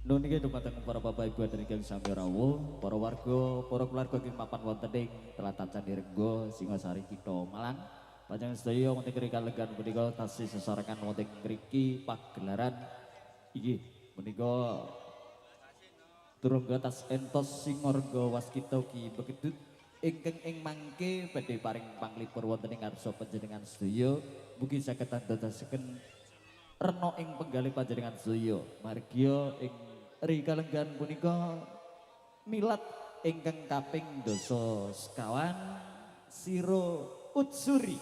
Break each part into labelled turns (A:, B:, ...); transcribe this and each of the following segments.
A: Nun iki dumateng para bapak ibu dan ingkang sami rawuh, para warga, para keluarga ing mapan wonten ing Tlatah Candi Renggo, Singasari Kitha Malang. Panjenengan sedaya wonten ing kalegan punika tasih sesarengan wonten mriki pagelaran iki menika turungga tas entos singorga waskita ugi begedut ingkang ing mangke badhe paring panglipur wonten ing ngarsa panjenengan sedaya mugi saged dadosaken rena ing penggalih panjenengan sedaya margia ing rikalenggan punika milat ingkang kaping dasa sekawan sira utsuri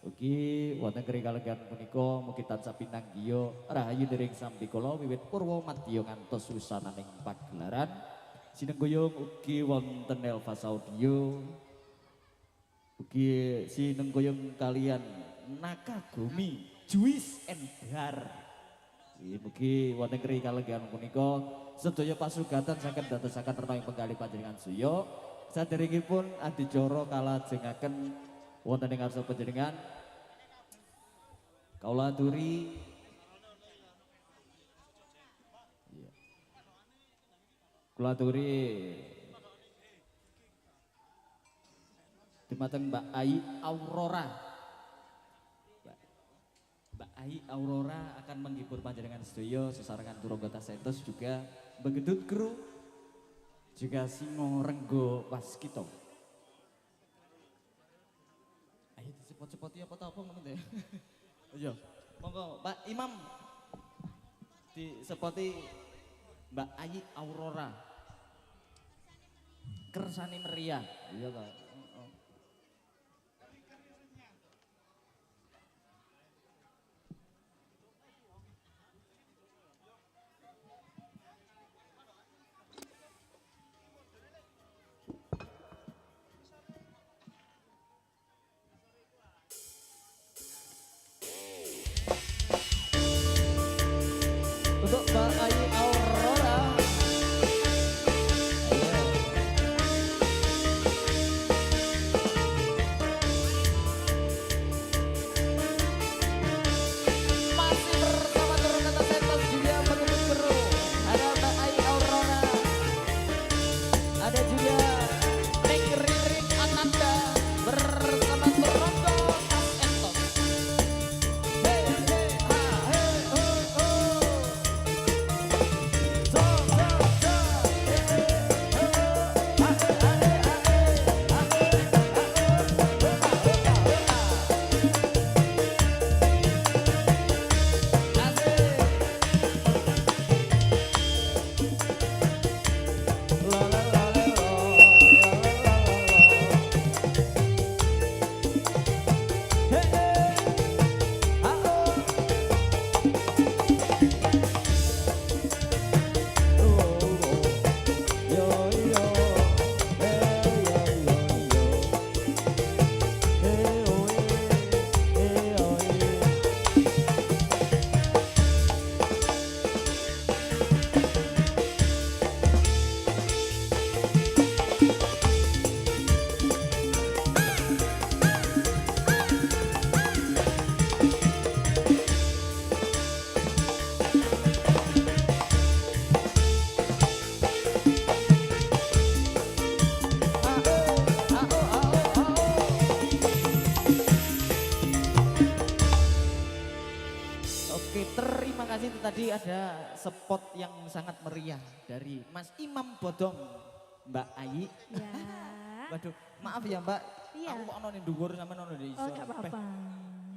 A: ugi wonten rikalenggan punika mugi tansah pinanggiya rahayu dening sampikala wiwit purwa madya ngantos wusananing pagelaran sinengguyung ugi wonten Elvas Audio ugi sinengguyung kalian Nakagumi Juis Endar mugi wonten rikalenggan punika sedaya pasugatan saged dadosaken rena ing penggalih panjenengan sedaya saderengipun adicara kalajengaken wonten ing ngarsa panjenengan kaula aturi kula aturi dumateng Mbak Ai Aurora. Mbak Ai Aurora akan menghibur panjenengan sedaya sesarengan turungga tasentos juga begedut kru juga Singo Renggo Waskita. Ayo disepot-sepoti apa ta apa ngono ya. Iya. Monggo Pak Imam disepoti Mbak Ai Aurora. Kersane meriah. Iya ta. Untuk Mbak Ai Aurora. Masih bersama turun kata sentos juga begitu seru. Ada Mbak Ai Aurora. Ada juga Nek Ririn Ananda bersama Toronto Tas Entos. Hey hey ha hey ho ho. Oke, terima kasih itu tadi ada spot yang sangat meriah dari Mas Imam Bodong, Mbak Ai.
B: Ya.
A: Waduh, maaf ya Mbak,
B: Iya.
A: aku kok nonin dhuwur sama nonin di
B: Oh, enggak apa-apa.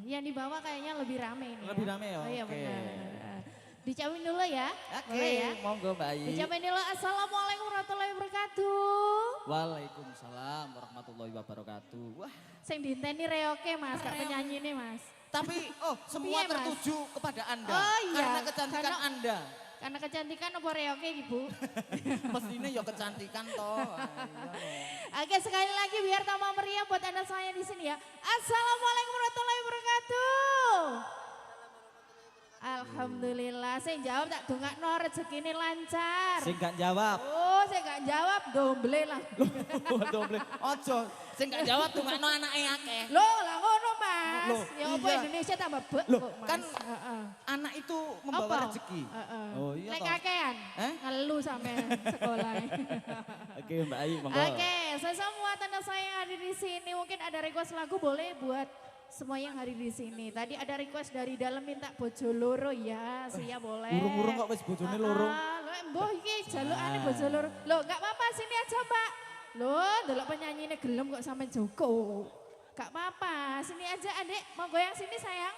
B: Yang di bawah kayaknya lebih rame ini.
A: Lebih
B: ya.
A: rame ya?
B: Oh iya
A: Oke.
B: benar. Dicapain dulu ya.
A: Oke,
B: Boleh ya.
A: monggo Mbak Ai.
B: Dicapain dulu Assalamualaikum warahmatullahi wabarakatuh.
A: Waalaikumsalam warahmatullahi wabarakatuh. Wah,
B: Sing dinteni reoke Mas, kak penyanyi ini Mas.
A: tapi semua
B: Piye, Mas?
A: tertuju kepada Anda
B: Oh iya,
A: karena kecantikan
B: karena-
A: Anda.
B: Karena kecantikan apa reoke Ibu?
A: Mestinya ya kecantikan toh. Ayo.
B: Oke, sekali lagi biar tambah meriah buat Anda saya di sini ya. Assalamualaikum warahmatullahi wabarakatuh. Alhamdulillah, saya jawab tak dongakno rezekine lancar.
A: Sing gak jawab.
B: Oh, saya gak jawab, domble lah.
A: Doble. Ojo, sing gak jawab tuh makno anake akeh.
B: Loh, lah ngono, Mas.
C: Loh,
B: Ya apa
C: iya.
B: Indonesia tambah bek
C: Loh,
B: kok, Mas.
C: kan
B: Heeh.
C: anak itu membawa
B: Apa?
C: rezeki.
B: Heeh.
C: Oh iya
B: Lek
C: toh.
B: kakean.
C: Eh?
B: Ngelu sampe sekolah.
A: Oke Mbak Ayu, monggo.
B: Oke, semua tanda saya yang ada di sini mungkin ada request lagu boleh buat semua yang hari di sini. Tadi ada request dari dalam minta bojo loro ya, siap boleh.
C: Urung-urung kok wis bojone loro.
B: Mbah iki jalukane bojo loro. Loh, enggak apa-apa sini aja, Mbak. Loh, delok penyanyine gelem kok sampe Joko. Enggak apa-apa, sini aja Adik. Mau goyang sini sayang.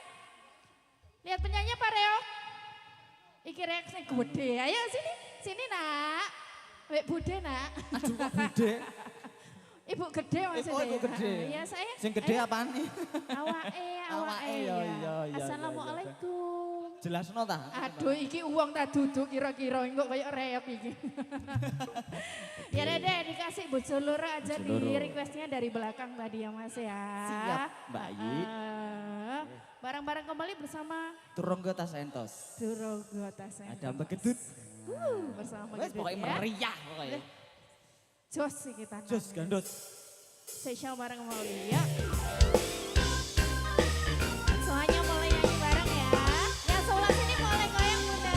B: Lihat penyanyi Pak Reo. Iki reaksinya gede. Ayo sini, sini nak. Wek bude nak.
C: Aduh kok gede.
B: Ibu gede maksudnya.
C: Oh, ibu gede.
B: Iya saya.
C: Sing gede
B: Ayo.
C: apaan nih?
B: Awake,
C: Awake,
B: ya.
C: iya.
B: Assalamualaikum.
C: Jelasno ta?
B: Aduh iki uang tak duduk kira-kira engko kayak reok iki. Ya Dede dikasih bojo loro aja
A: Bojo
B: di
A: loro.
B: requestnya dari belakang tadi ya Mas ya.
C: Siap, Mbak Ayi.
B: Barang-barang kembali bersama
C: Turunggo tas entos.
B: Durogo Tasen.
C: Ada Mbak Gedut.
B: Bersama
C: Wes
B: Gedut
C: pokoknya
B: ya.
C: meriah pokoknya.
B: Jos sih kita.
C: Jos gandot.
B: Spesial bareng kembali ya. Semuanya mulai nyanyi bareng ya. Yang sebelah sini mulai goyang bunda.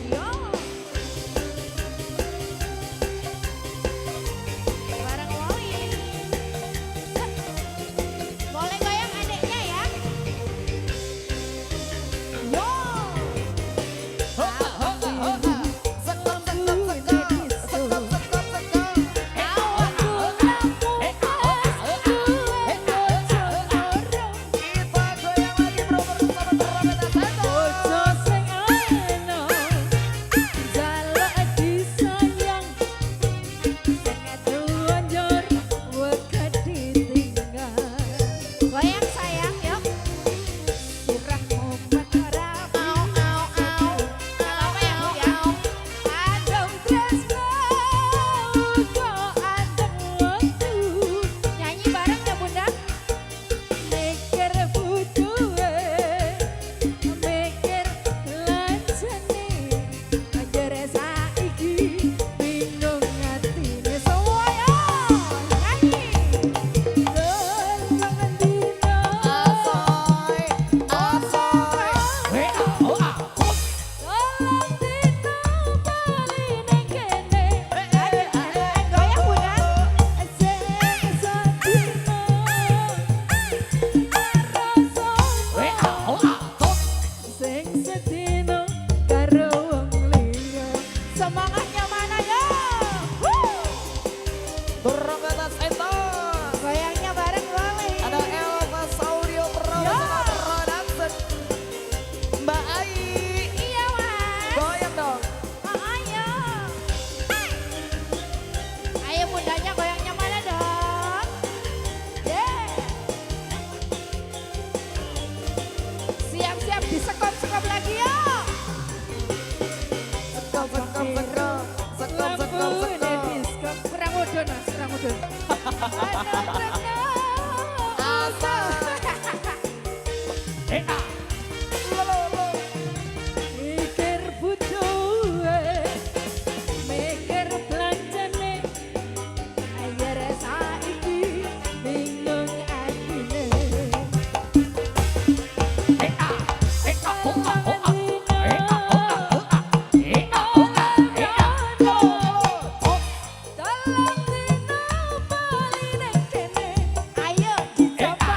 B: Yo. Bareng Wali. Boleh goyang adiknya ya. Yo.
C: Hopa hopa hopa. Sekop sekop sekop. Sekop sekop sekop. Kita goyang lagi bro bersama Turunggo tas entos.
B: Goyang sayang yuk. Sirah mumet ora mau au. Kalau apa ya Bu ya? Adem tresno kok adem waktu. Nyanyi bareng ya Bunda. Mikir butuhe, mikir lancene, anjere saiki bingung atine semua yo. Nyanyi.
C: Asoy, asoy.
B: Semangatnya mana ya?
C: Turunggo tas entos.
B: Goyangnya bareng Wali.
C: Ada Elva Saurio Pramono Production. Mbak Ayi,
B: Iya Mas.
C: goyang dong.
B: Ayo. Ayo bundanya goyangnya mana dong? Yeah. Siap-siap disekop-sekop lagi yuk.
C: Sekop sekop sekop. Sekop sekop sekop.
B: Kurang udun Mas, kurang udun. Mikir butuhe, mikir belanjane, ayer saiki bingung atine. Tolong dino bali ning kene, ayo dicoba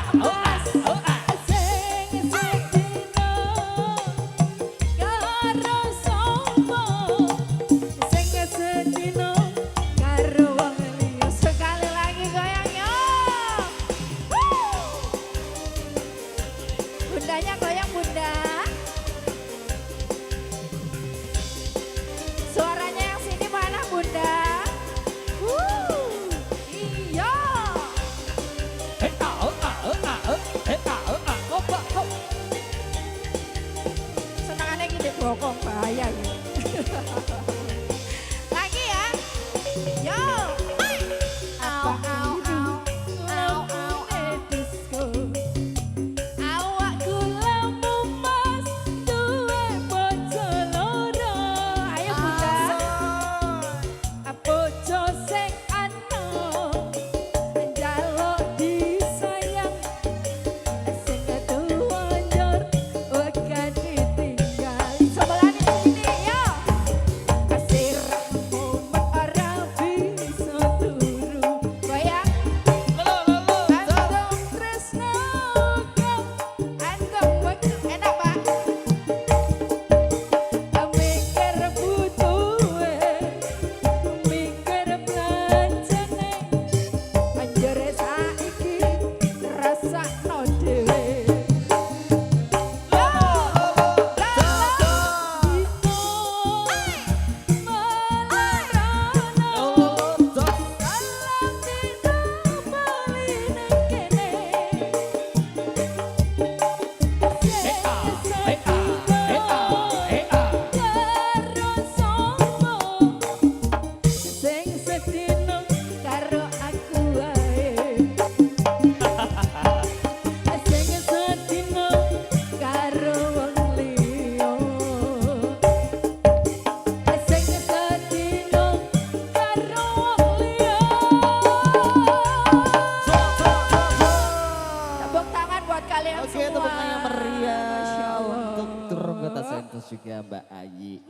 A: juga Mbak Ayi.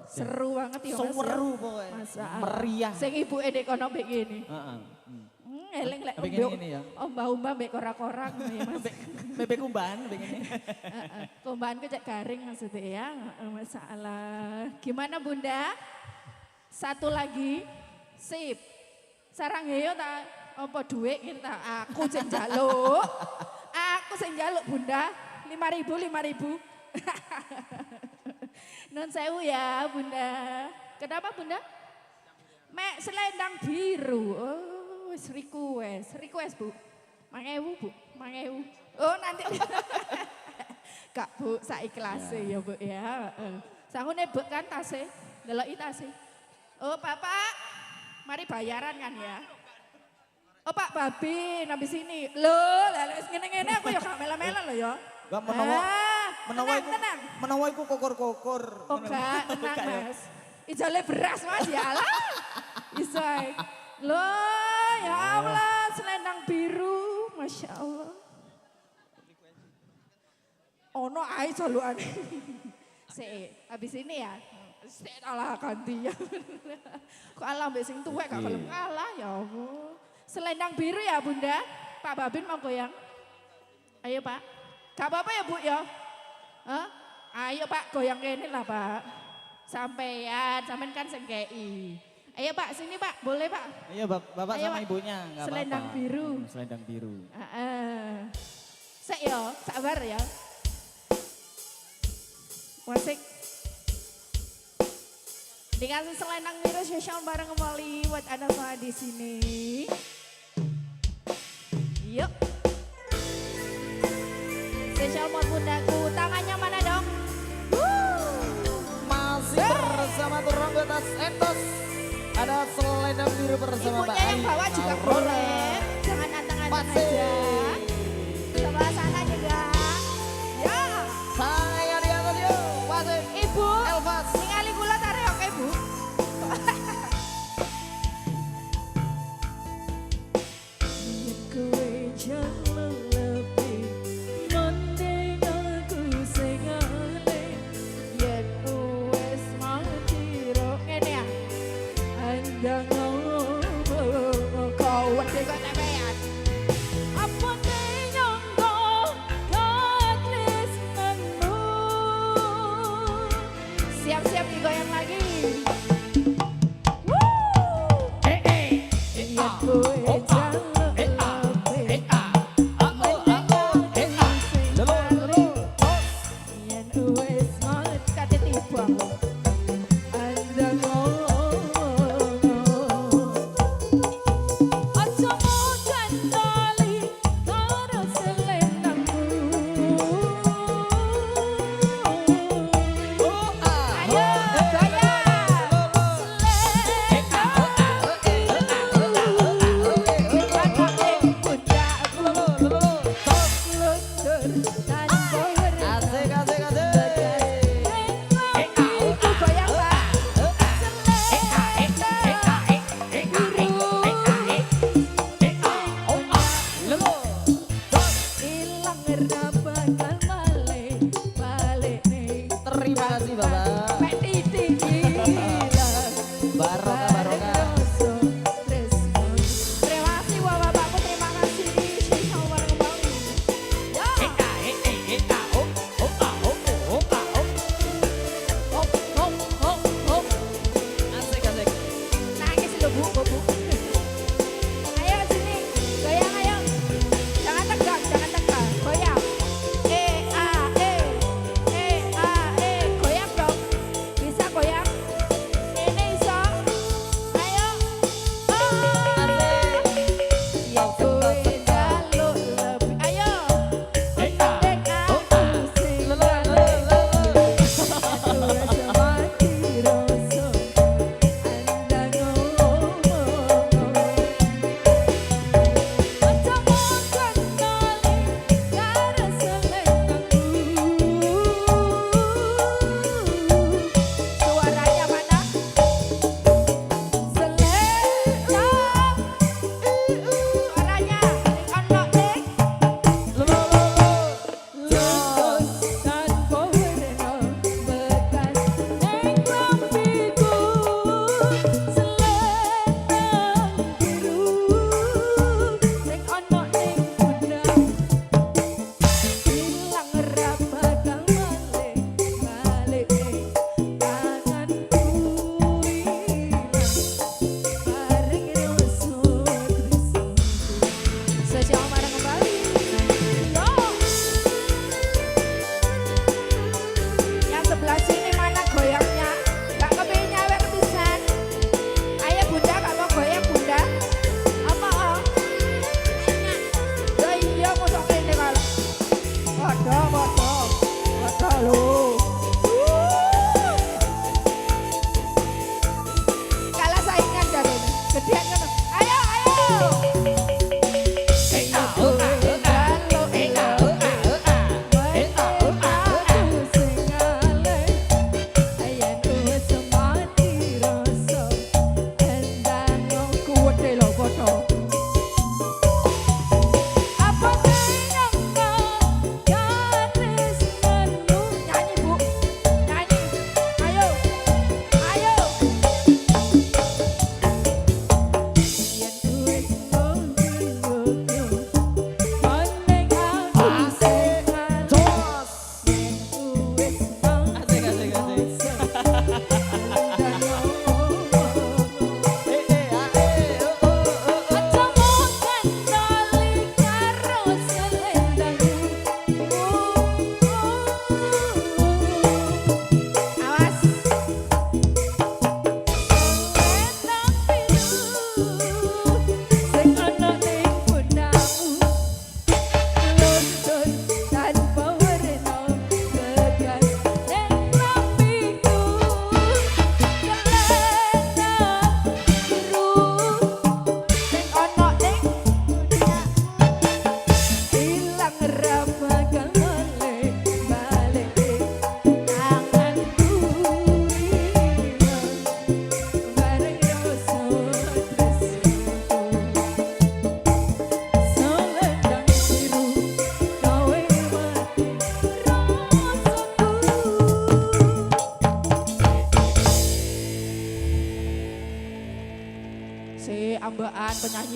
B: Seru banget ya Mas.
C: Seru pokoknya.
B: Masa
C: Meriah.
B: Sing ibu edek kono mbek ngene.
C: Heeh.
B: Eleng lek
C: Mbek ngene ya.
B: Ombah-ombah mbek korak-korak ya Mas.
C: Bebek kumbahan begini.
B: Kumbahan ku cek garing maksudnya ya. Masalah. Gimana Bunda? Satu lagi. Sip. Sarang heyo ta apa duit kita aku sing njaluk. Aku sing njaluk Bunda. 5.000 Nun sewu ya Bunda. Kenapa Bunda? Mek selendang biru. Oh, wis request Bu. 5.000 Bu, 5.000. Oh nanti. Kak Bu, saiklase ya Bu ya. Sangune Bu kan tase, deloki tase. Oh Bapak, mari bayaran kan ya. Oh Pak Babi, nabi sini. Loh, lele ngene-ngene aku ya gak mela-mela loh ya.
C: Gak
B: Tenang.
C: menawa iku kokor-kokor.
B: Oh enggak, tenang Mas. Ijole beras Mas ya lah. Bisa. Loh ya Allah, selendang biru. Masya Allah. Ono ae jalukan. Habis ini ya. Alah ganti ya. Kok alah mbek sing tuwek gak gelem kalah ya Allah. Selendang biru ya Bunda. Pak Babin mau goyang. Ayo Pak. Gak apa-apa ya Bu ya. Hah? Ayo Pak goyang kene lah Pak. Sampean kan sing kei. Ayo Pak sini Pak, boleh Pak?
C: Iya bapak
B: Ayo,
C: sama
B: Pak.
C: ibunya enggak apa-apa.
B: Selendang biru.
A: Selendang biru.
B: Sek yo, sabar ya. Wasik. Dikasih selendang biru spesial bareng kembali buat Anda semua di sini. Yuk. Spesial buat bundaku, tangannya mana dong?
C: Masih bersama Turang Betas Entos. Ada selendang biru bersama Mbak
B: Ibunya yang
C: Ayi.
B: bawa juga
C: Aurora.
B: boleh. Jangan anteng-anteng
C: Pasti.
B: aja. Sebelah sana juga. Ya.
C: Saya di atas yuk. Pasti.
B: Ibu.
C: Elvas.
B: Ningali kula tarik oke Bu. Kowe jangan lebih mending aku sing aneh. Yen wis mati ro ngene ya. Andang ngomong kau wedi kok temean. Apa nyangka katresnanmu. Siap-siap digoyang lagi. Yen kowe jaluk lebih mending aku sing aneh. Yen wis mati kate tiba. Andang aja mojan kali karo selendangmu. Ayo goyang.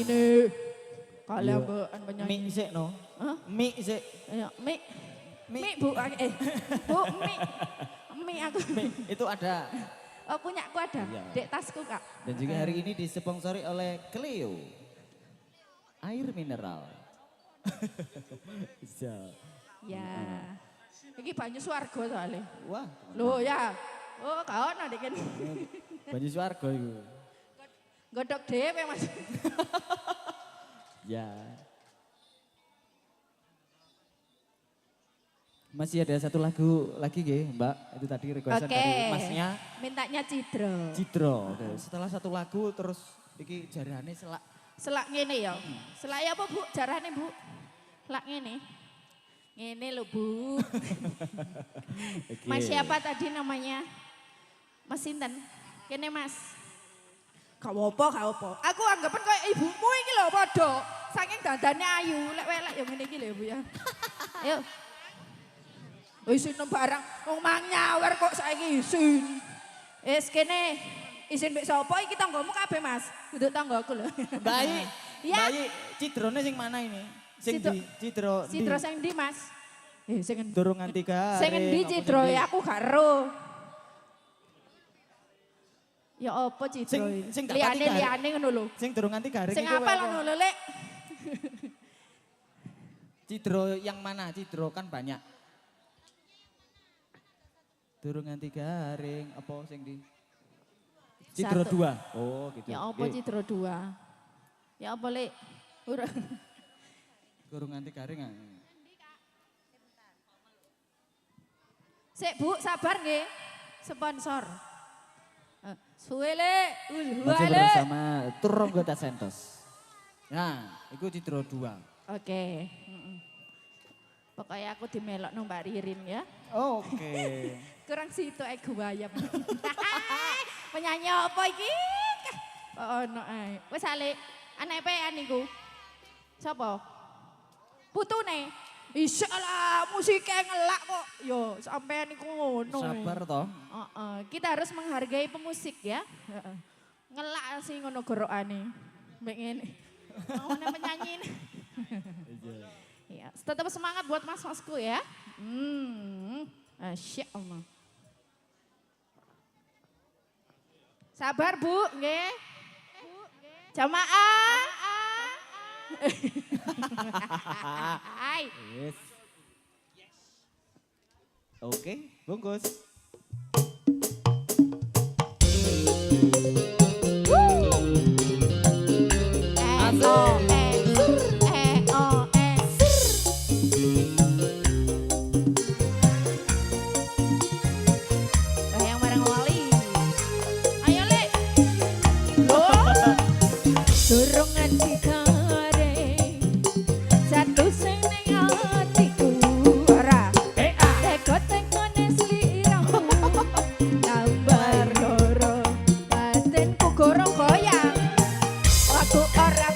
B: penyanyi nih. Kalian
C: Iya.
B: mbak penyanyi.
C: Mik sik no.
B: Hah?
C: Mik sik.
B: Ya, mie.
C: Mie.
B: Mie bu, bu mie. Mie aku.
C: Mik itu ada.
B: Oh punya aku ada,
C: Iya.
B: dek tasku kak.
C: Dan juga hari ini disponsori oleh Clio. Air mineral. Bisa.
B: Ya. Ini banyu swarga soalnya.
C: Wah,
B: Loh ya. Oh kau ada kan.
C: banyu swarga itu.
B: Godok dhewe mas.
C: Ya. Masih ada satu lagu lagi nggih, Mbak. Itu tadi requestan
B: Oke.
C: dari Masnya
B: Mintanya Cidro.
C: Cidro. Oke, setelah satu lagu terus iki jarane selak.
B: Selak ngene ya. Selak ya apa bu? Jarane bu. Selak ngene. Ngene lho bu.
C: Oke.
B: Mas siapa tadi namanya? Mas Sinten. Kene mas. Gak apa. Aku anggapan kayak ibumu ini lho podo. Saking dandane ayu. Lek-lek yang ngene iki lho bu ya. Ayo. Isin barang. Wong mang nyawer kok saiki isin. Kene. Isin mbek sapa iki tanggamu kabeh mas. Duduk tanggaku lho.
C: Bayi.
B: Ya.
C: Bayi Cidrone sing mana ini? Sing
B: Cidro-
C: di Cidro.
B: Cidro sing ndi mas? Sing endi?
C: durung nganti garing.
B: Sing endi
C: apa
B: Cidro
C: sing ndi?
B: ya aku gak ero. Ya apa Cidro?
C: Sing tak pati garing.
B: Liane ngono lho.
C: Sing durung nganti garing
B: Sing
C: iku
B: apa
C: apa?
B: lho Lek?
C: Cidro yang mana? Cidro kan banyak. Durung nganti garing apa sing di Cidro
B: Satu.
C: 2. Oh, gitu.
B: Ya apa
C: Oke.
B: Cidro 2? Ya apa Lek? Ora.
C: Durung nganti garing ah.
B: Sik Bu, sabar nggih. Sponsor. Suwe Lek.
C: Masih
B: Lek.
C: bersama Turonggota Santos. Nah, itu Cidro 2.
B: Oke. Pokoknya aku dimelok nang Mbak Ririn ya.
C: Oke.
B: Kurang situ aku bayam. Penyanyi apa iki? Oh no ae. Wis ale anak pean niku. Sapa? Putune. Iyalah musiknya ngelak kok. Yo sampean niku ngono.
C: Sabar toh.
B: Kita harus menghargai pemusik ya. Heeh. Ngelak sih ngono gorokane. Mbek ngene. Ngono penyanyi ini. Ya, tetap semangat buat mas-masku ya. Masya Allah. Sabar Bu, nggih. Jamaah. Hai.
C: Yes. Oke, bungkus.
B: Yang bareng Wali. Ayo Lek. Loh. Durung nganti garing. Satu sing ning atiku ora. Teko-tekone sliramu. Gambar loro. Batinku gorong goyang. Aku ora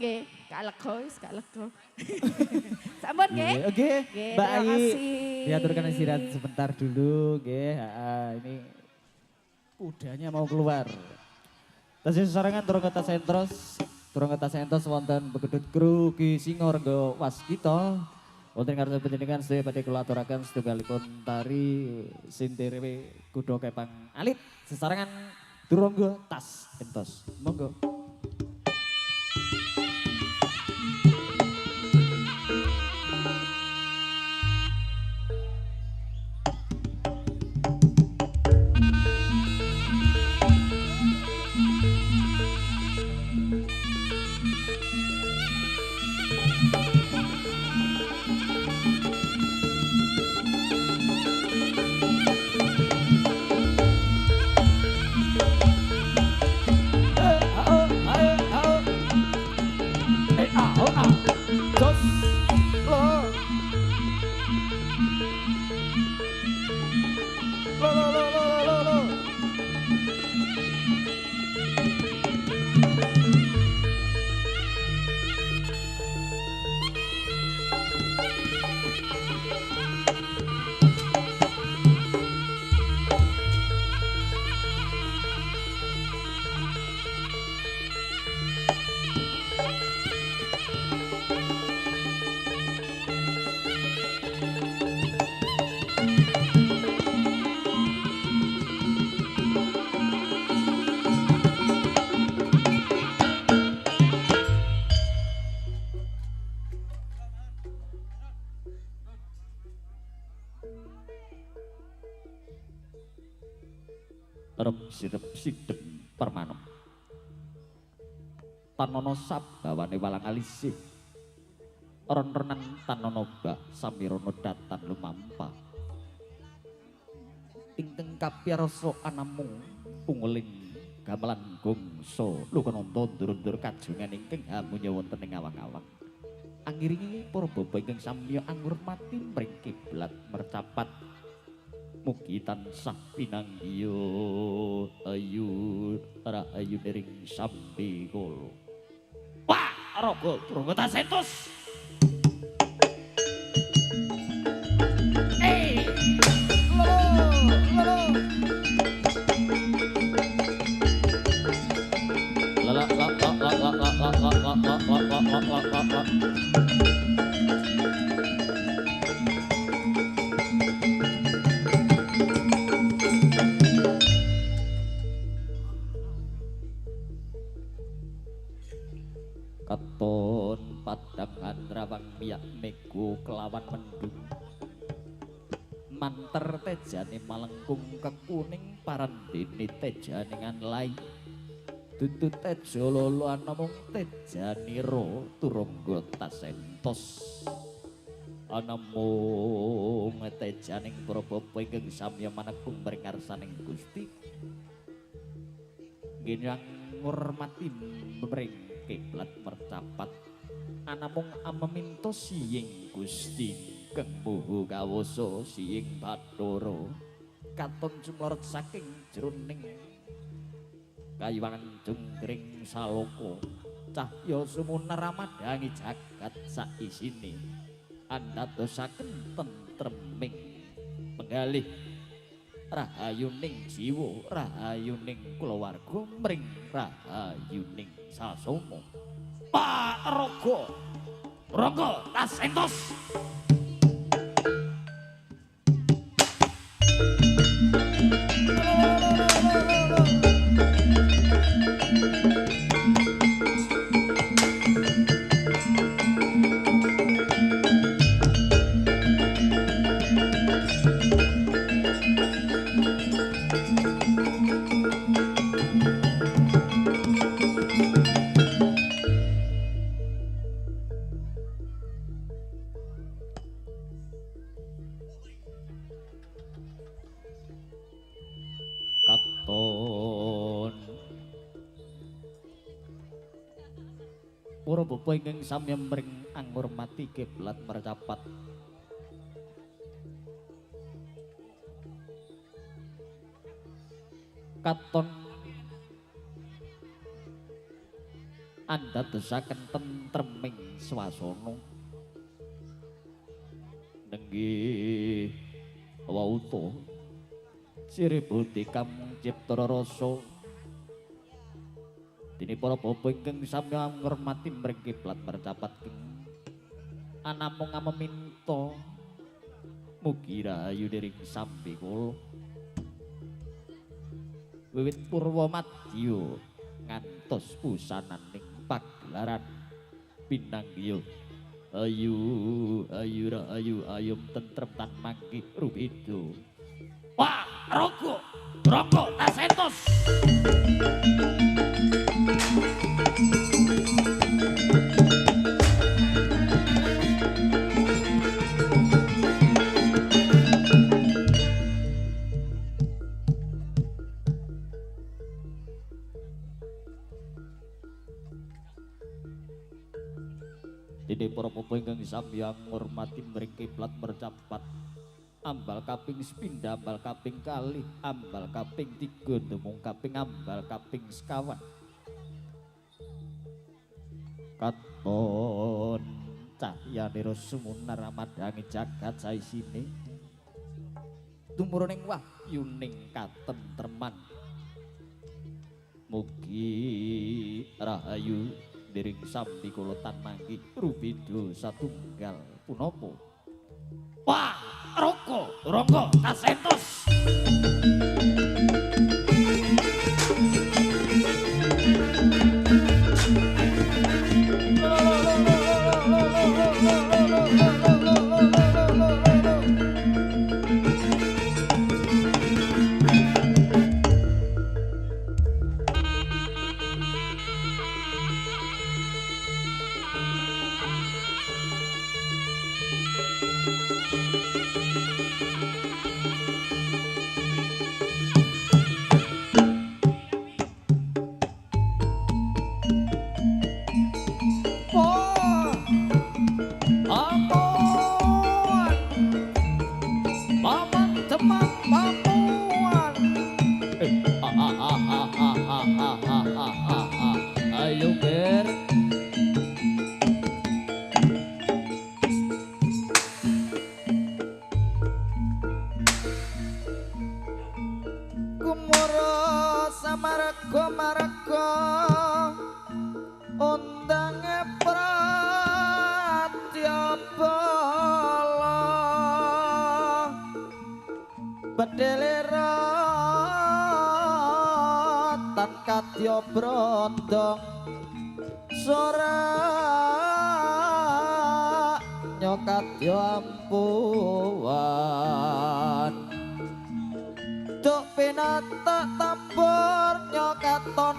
B: nggih. Gak lega wis gak lega. Sampun nggih.
C: Oke,
B: Nggih,
C: Mbak
B: terima
C: Ayi.
B: kasih.
C: Diaturkan istirahat sebentar dulu, nggih. Ini kudanya mau keluar. Tasih sesarengan turun kota sentros wonten begedut kru Ki Singorga Waskita. Wonten karya panjenengan sedaya badhe kula aturaken setunggalipun tari sintirewe kuda kepang alit sesarengan turungga tas entos. Monggo. Sirep sidem permanem tanono sabawane walang alisih ron-renan tanono bak samirono datan lumampa ingkang kapiyarsa anamung unguling gamelan gongso lukananta ndur-ndur kajengan ingkang hamunya wonten ing awang-awang angiringi para bapa ingkang samiya angurmati mring kiblat mercapat mugi tansah pinanggiya ayu rahayu ning sambi kala. Wah, raga Trungkota Sentos. Katon padangan rawang miyak mego kelawan mendung manter tejane malengkung kekuning parandene tejane nganlai dudu teja lolo anamung tejanira turungga tasentos anamung tejaning para bapa ingkang samya manekung mring ngarsaning Gusti ginang ngurmati mring kiblat mercapat anamung amaminto siying Gusti kang muhu kawasa siying Bathara katon cumlorot saking jroning kayiwangan jungkring saloka cahya sumunar ramadhangi jagat saisine andadosaken tentreming penggalih rahayuning jiwa rahayuning kulawarga mring rahayuning sasama Pak Raga Tasentos. Katon para bapa ingkang sami mring angurmati kiblat mercapat katon
A: andadosaken tentreming swasana nenggih wauta sirih bodhi kamung cipta rasa dene para bapa ingkang sami ngurmati mring kiblat mercapat keng anamung ngameminta mugi rahayu dening sambi kula wiwit purwa madya ngantos pusananing pagelaran pinanggih ayu ayu rahayu ayum tentrem tan mangki rubido wah roko tas entos dene para bapa ingkang samyang ngurmati mring kiblat mercapat ambal kaping sepindha ambal kaping kalih ambal kaping 3 demung kaping ambal kaping sekawan katon cahyanira sumunar amadhangi jagat saisine tumurning wahyuning katentreman mugi rahayu dering sambi kula tan mangki rubido satunggal punapa wah roko ronggo kasentos Kadya brondong sorak nyokadya ampuhan tuk pinatak tambur nyokaton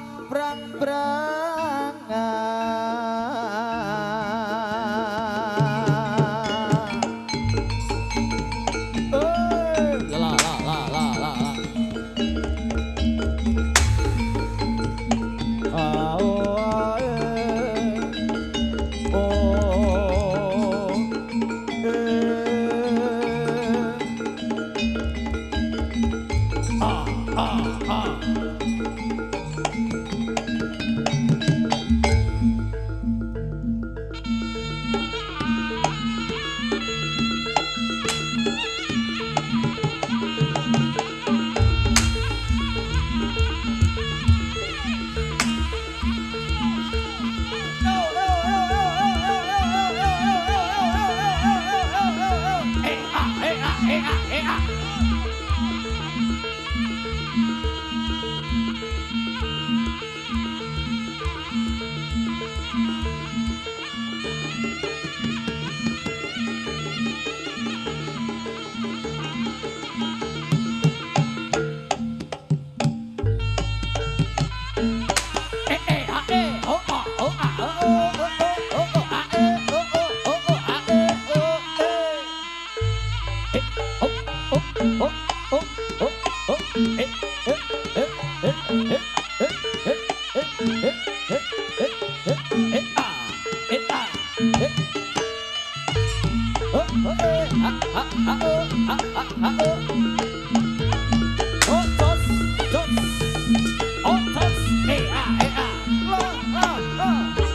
C: Otos,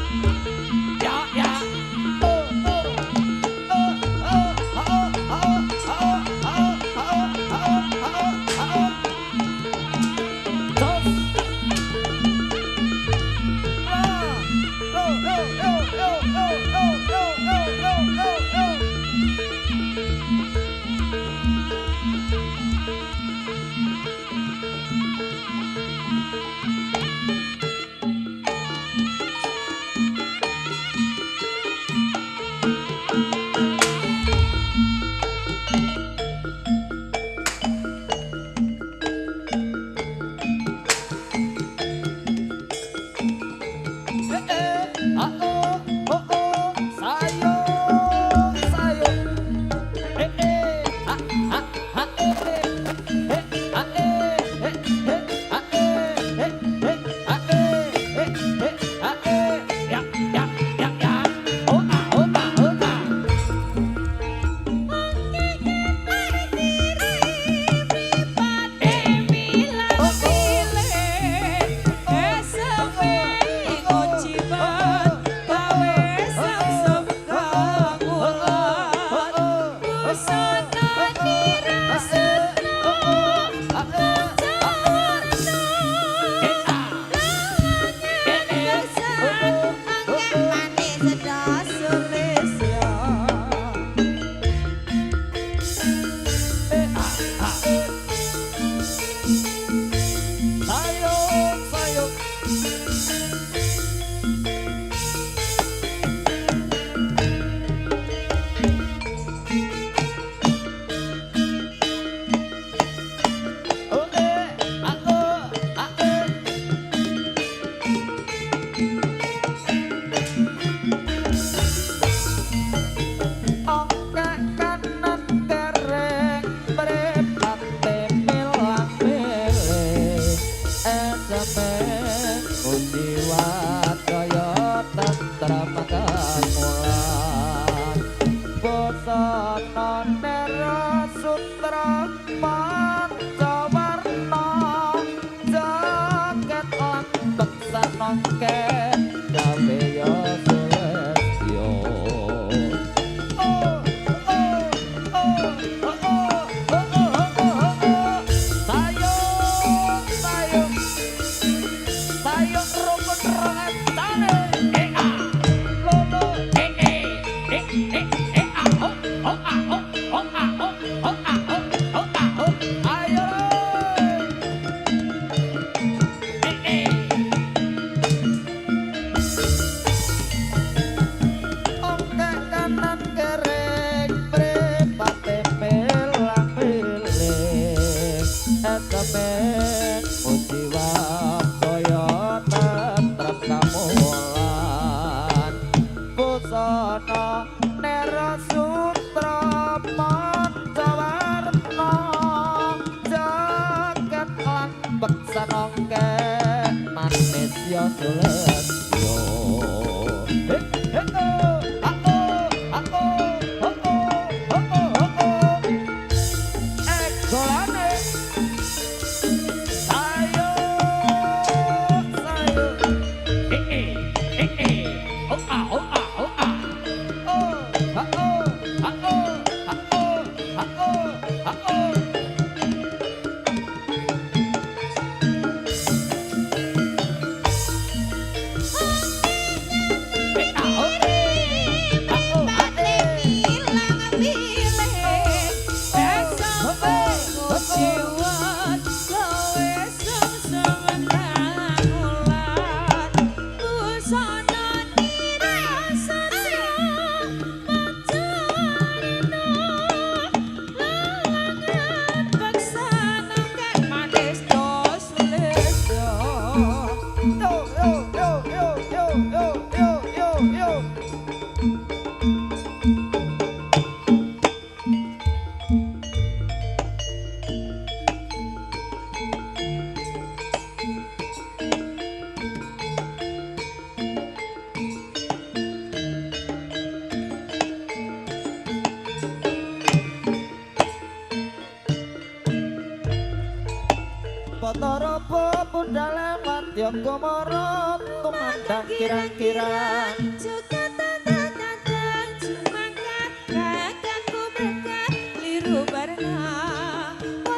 C: tiap komoro tumandang kira-kira
B: juga tanda-tanda cumangka kakakku mereka liru barna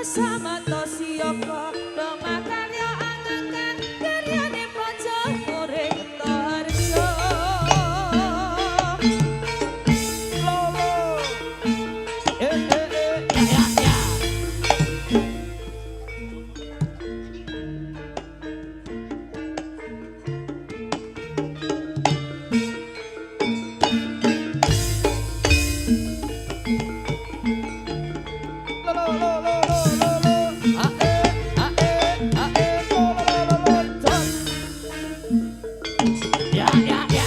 B: sama tosioko dong makan yo angangkan karyane pojo muring torjo
C: lolo ya ya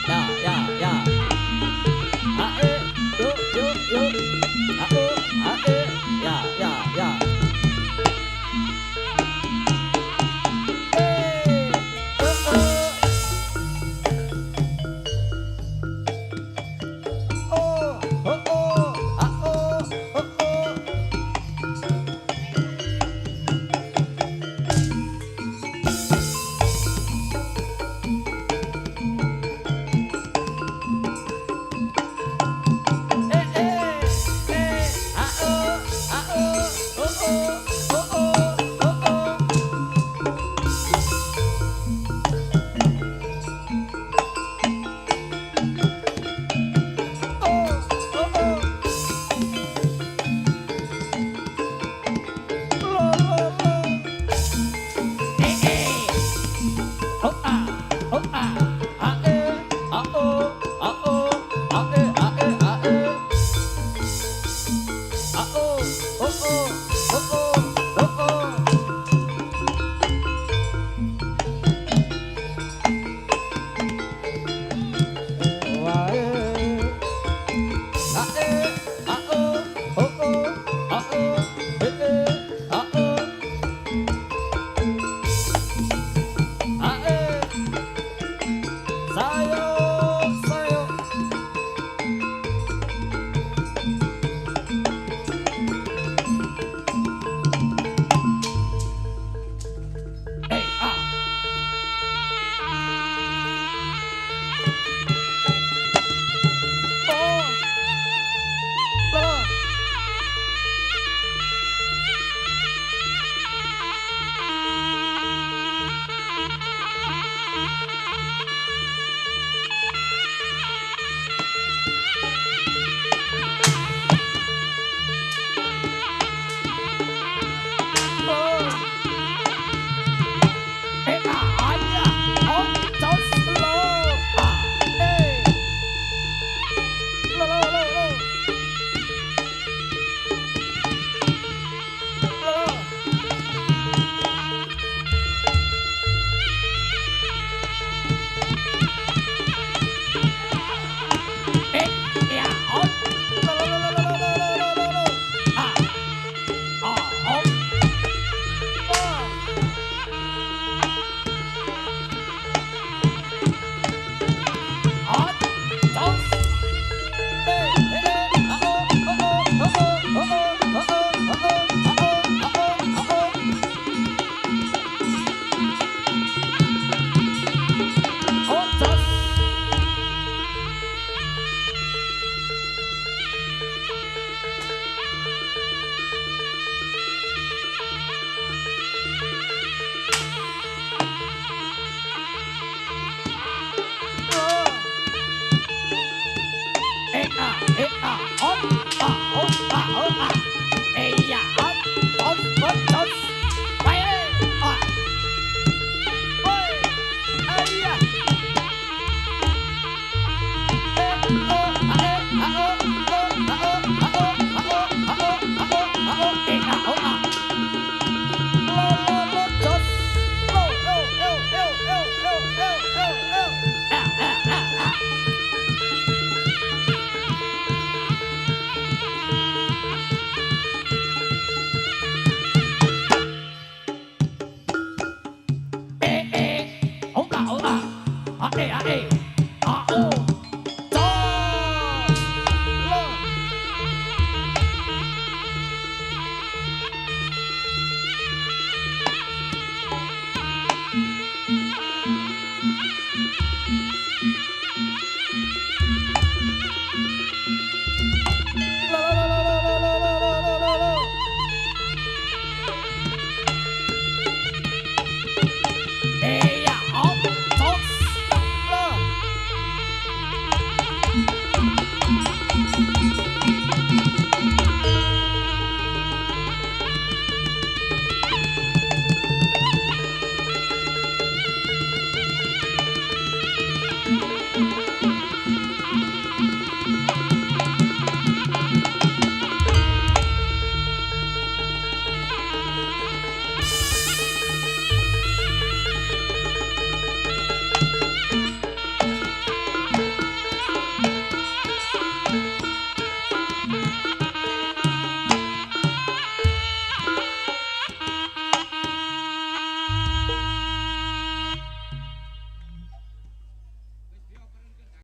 A: Ya, ya, ya. Ae, yuk, yuk, yuk.